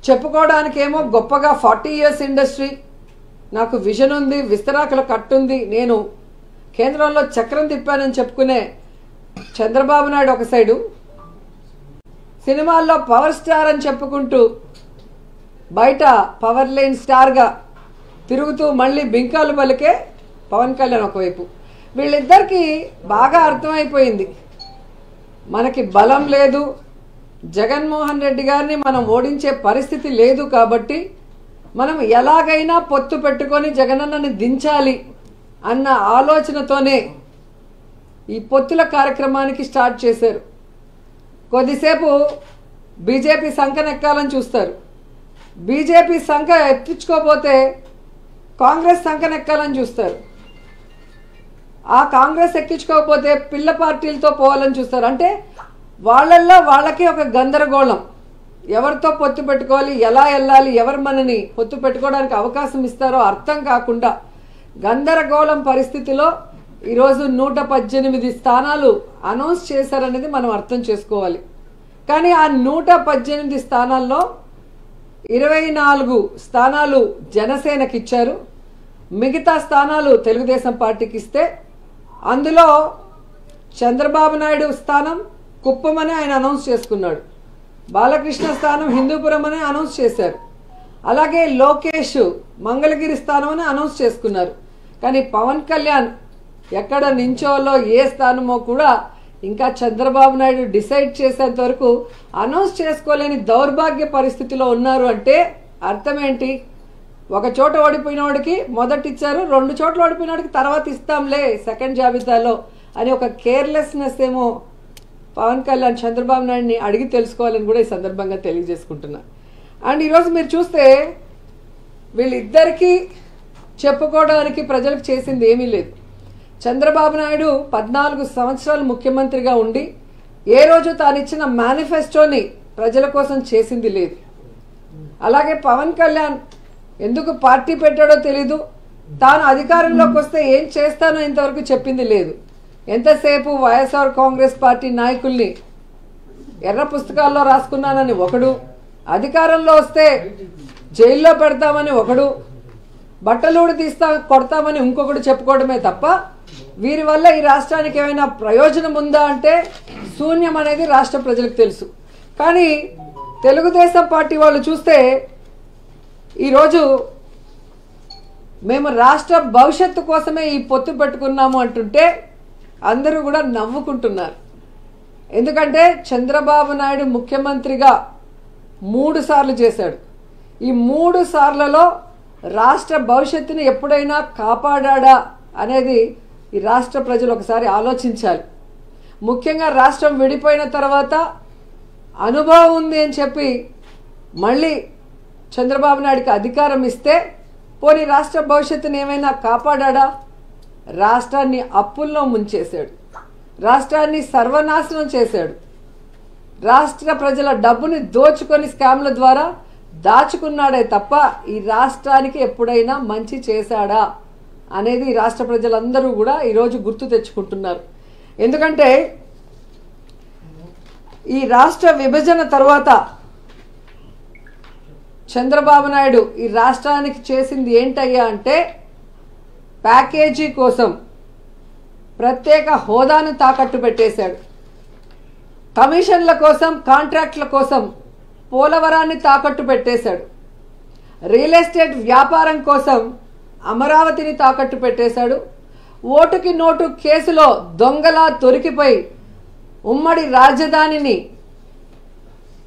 చెప్పుకోవడానికేమో గొప్పగా 40 years industry, నాకు vision ఉంది, విస్తరాకుల కట్టుంది, నేను కేంద్రంలో చక్రం తిప్పానని చెప్పుకునే చంద్రబాబు నాయుడు ఒక సైడు, సినిమాల్లో పవర్ స్టార్ అని చెప్పుకుంటూ బయట పవర్ లైన్ స్టార్గా తిరుగుతూ మళ్ళీ బింకాలు పలికే పవన్ కళ్యాణ్ ఒకవైపు. వీళ్ళిద్దరికీ బాగా అర్థమైపోయింది, మనకి బలం లేదు, జగన్మోహన్ రెడ్డి గారిని మనం ఓడించే పరిస్థితి లేదు, కాబట్టి మనం ఎలాగైనా పొత్తు పెట్టుకొని జగనన్నని దించాలి అన్న ఆలోచనతోనే ఈ పొత్తుల కార్యక్రమానికి స్టార్ట్ చేశారు. కొద్దిసేపు బీజేపీ సంకనెక్కాలని చూస్తారు, బీజేపీ సంఖ ఎత్తించుకోపోతే కాంగ్రెస్ సంకనెక్కాలని చూస్తారు, ఆ కాంగ్రెస్ ఎక్కించుకోకపోతే పిల్ల పార్టీలతో పోవాలని చూస్తారు. అంటే వాళ్ళల్లో వాళ్ళకి ఒక గందరగోళం, ఎవరితో పొత్తు పెట్టుకోవాలి, ఎలా వెళ్ళాలి, ఎవరు మనని పొత్తు పెట్టుకోవడానికి అవకాశం ఇస్తారో అర్థం కాకుండా గందరగోళం పరిస్థితిలో ఈరోజు 118 స్థానాలు అనౌన్స్ చేశారనేది మనం అర్థం చేసుకోవాలి. కానీ ఆ 118 స్థానాల్లో 24 స్థానాలు జనసేనకి ఇచ్చారు, మిగతా స్థానాలు తెలుగుదేశం పార్టీకి ఇస్తే అందులో చంద్రబాబు నాయుడు స్థానం కుప్పమని ఆయన అనౌన్స్ చేసుకున్నాడు, బాలకృష్ణ స్థానం హిందూపురం అని అనౌన్స్ చేశారు, అలాగే లోకేష్ మంగళగిరి స్థానం అని అనౌన్స్ చేసుకున్నారు. కానీ పవన్ కళ్యాణ్ ఎక్కడ నించోలో ఏ స్థానమో కూడా ఇంకా చంద్రబాబు నాయుడు డిసైడ్ చేసేంత వరకు అనౌన్స్ చేసుకోలేని దౌర్భాగ్య పరిస్థితిలో ఉన్నారు. అంటే అర్థం ఏంటి? ఒక చోట ఓడిపోయిన వాడికి మొదట ఇచ్చారు, 2 చోట్ల ఓడిపోయిన వాడికి తర్వాత ఇస్తాంలే సెకండ్ జాబితాలో అని ఒక కేర్లెస్నెస్ ఏమో పవన్ కళ్యాణ్ చంద్రబాబు నాయుడిని అడిగి తెలుసుకోవాలని కూడా ఈ సందర్భంగా తెలియజేసుకుంటున్నా. అండ్ ఈరోజు మీరు చూస్తే వీళ్ళిద్దరికీ చెప్పుకోవడానికి ప్రజలకు చేసింది ఏమీ లేదు. చంద్రబాబు నాయుడు 14 సంవత్సరాలు ముఖ్యమంత్రిగా ఉండి ఏ రోజు తాను ఇచ్చిన మేనిఫెస్టోని ప్రజల కోసం చేసింది లేదు. అలాగే పవన్ కళ్యాణ్ ఎందుకు పార్టీ పెట్టాడో తెలీదు, తాను అధికారంలోకి వస్తే ఏం చేస్తానో ఇంతవరకు చెప్పింది లేదు. ఎంతసేపు వైఎస్ఆర్ కాంగ్రెస్ పార్టీ నాయకుల్ని ఎర్ర పుస్తకాల్లో రాసుకున్నానని ఒకడు, అధికారంలో వస్తే జైల్లో పెడతామని ఒకడు, బట్టలూడి కొడతామని ఇంకొకడు చెప్పుకోవడమే తప్ప వీరి వల్ల ఈ రాష్ట్రానికి ఏమైనా ప్రయోజనం ఉందా అంటే శూన్యం అనేది రాష్ట్ర ప్రజలకు తెలుసు. కానీ తెలుగుదేశం పార్టీ వాళ్ళు చూస్తే ఈరోజు మేము రాష్ట్ర భవిష్యత్తు కోసమే ఈ పొత్తు పెట్టుకున్నాము అంటుంటే అందరూ కూడా నవ్వుకుంటున్నారు. ఎందుకంటే చంద్రబాబు నాయుడు ముఖ్యమంత్రిగా 3 సార్లు చేశాడు. ఈ 3 సార్లలో రాష్ట్ర భవిష్యత్తుని ఎప్పుడైనా కాపాడా అనేది ఈ రాష్ట్ర ప్రజలు ఒకసారి ఆలోచించాలి. ముఖ్యంగా రాష్ట్రం విడిపోయిన తర్వాత అనుభవం ఉంది అని చెప్పి మళ్ళీ చంద్రబాబు నాయుడికి అధికారం ఇస్తే పోనీ రాష్ట్ర భవిష్యత్తుని ఏమైనా కాపాడా? రాష్ట్రాన్ని అప్పుల్లో ముంచేశాడు, రాష్ట్రాన్ని సర్వనాశనం చేశాడు, రాష్ట్ర ప్రజల డబ్బుని దోచుకొని స్కామ్ల ద్వారా దాచుకున్నాడే తప్ప ఈ రాష్ట్రానికి ఎప్పుడైనా మంచి చేశాడా అనేది రాష్ట్ర ప్రజలందరూ కూడా ఈరోజు గుర్తు తెచ్చుకుంటున్నారు. ఎందుకంటే ఈ రాష్ట్ర విభజన తర్వాత చంద్రబాబు నాయుడు ఈ రాష్ట్రానికి చేసింది ఏంటయ్యా అంటే ప్యాకేజీ కోసం ప్రత్యేక హోదాను తాకట్టు పెట్టేశాడు, కమిషన్ల కోసం కాంట్రాక్ట్ల కోసం పోలవరాన్ని తాకట్టు పెట్టేశాడు, రియల్ ఎస్టేట్ వ్యాపారం కోసం అమరావతిని తాకట్టు పెట్టేశాడు, ఓటుకి నోటు కేసులో దొంగలా దొరికిపోయి ఉమ్మడి రాజధానిని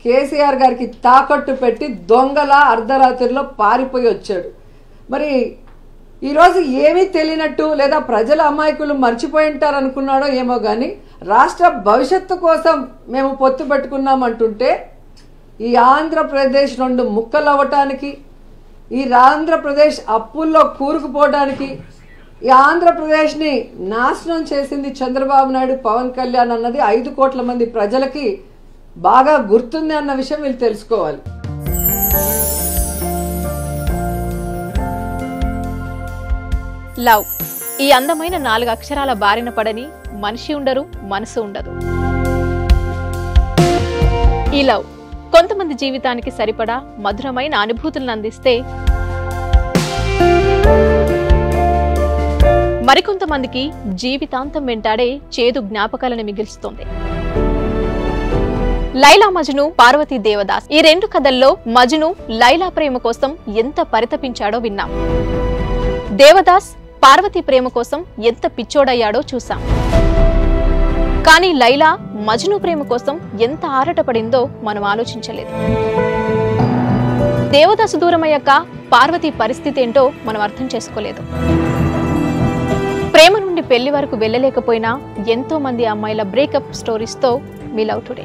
కేసీఆర్ గారికి తాకట్టు పెట్టి దొంగలా అర్ధరాత్రిలో పారిపోయి వచ్చాడు. మరి ఈరోజు ఏమీ తెలియనట్టు లేదా ప్రజల అమాయకులు మర్చిపోయి ఉంటారు అనుకున్నాడో ఏమో కానీ రాష్ట్ర భవిష్యత్తు కోసం మేము పొత్తు పెట్టుకున్నామంటుంటే ఈ ఆంధ్రప్రదేశ్ 2 ముక్కలు అవ్వటానికి, ఈ ఆంధ్రప్రదేశ్ అప్పుల్లో కూరుకుపోవడానికి, ఈ ఆంధ్రప్రదేశ్ని నాశనం చేసింది చంద్రబాబు నాయుడు పవన్ కళ్యాణ్ అన్నది 5 కోట్ల మంది ప్రజలకి బాగా గుర్తుంది అన్న విషయం వీళ్ళు తెలుసుకోవాలి. లవ్ ఈ అందమైన 4 అక్షరాల బారిన పడని మనిషి ఉండరు, మనసు ఉండదు. ఈ లవ్ కొంతమంది జీవితానికి సరిపడా మధురమైన అనుభూతులను అందిస్తే, మరికొంతమందికి జీవితాంతం వెంటాడే చేదు జ్ఞాపకాలను మిగిల్స్తుంది. లైలా మజ్ను, పార్వతీ దేవదాస్ ఈ 2 కథల్లో మజ్ను లైలా ప్రేమ కోసం ఎంత పరితపించాడో విన్నాం. దేవదాస్ పార్వతి ప్రేమ కోసం ఎంత పిచ్చోడయ్యాడో చూసాం. కానీ లైలా మజ్ను ప్రేమ కోసం ఎంత ఆరాటపడిందో మనం ఆలోచించలేదు. దేవదాసు దూరమయ్యాక పార్వతి పరిస్థితి ఏంటో మనం అర్థం చేసుకోలేదు. ప్రేమ నుండి పెళ్లి వరకు వెళ్ళలేకపోయినా ఎంతో మంది అమ్మాయిల బ్రేకప్ స్టోరీస్తో మీ లవ్ టుడే.